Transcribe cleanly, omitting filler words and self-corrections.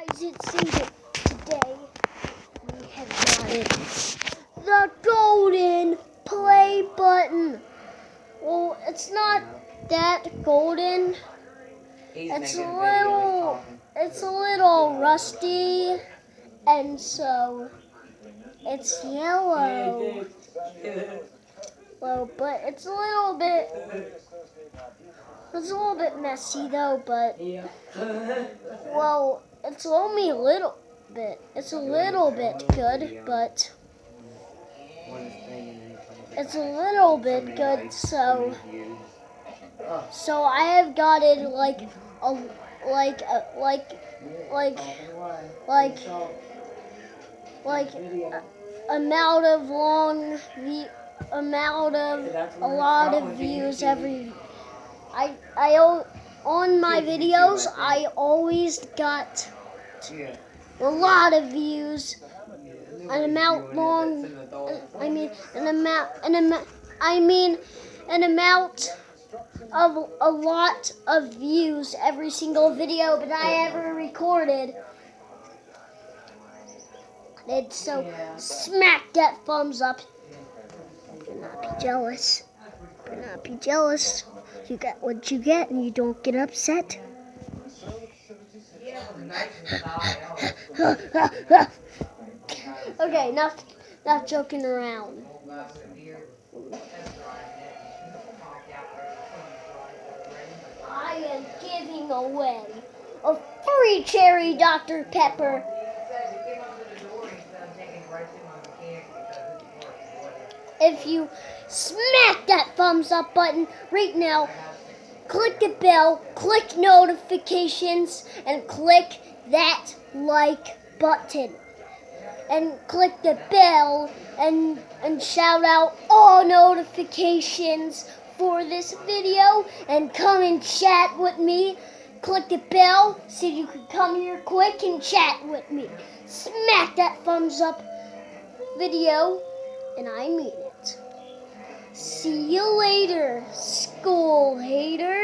As it seems today, we have got it. The golden play button. Well, it's not that golden. It's a little rusty, and so it's yellow. Well, but it's a little bit messy though, but well, it's only a little bit. It's a little bit good, but it's a little bit good. So I have got it like a lot of views every. On my videos, I always got a lot of views. An amount of a lot of views every single video that I ever recorded. And so smack that thumbs up. Do not be jealous. Do not be jealous. You get what you get and you don't get upset. Okay, enough joking around. I am giving away a free cherry Dr. Pepper. If you smack that thumbs up button right now, click the bell, click notifications, and click that like button. And click the bell and shout out all notifications for this video and come and chat with me. Click the bell so you can come here quick and chat with me. Smack that thumbs up video, and I mean it. See you later, school hater.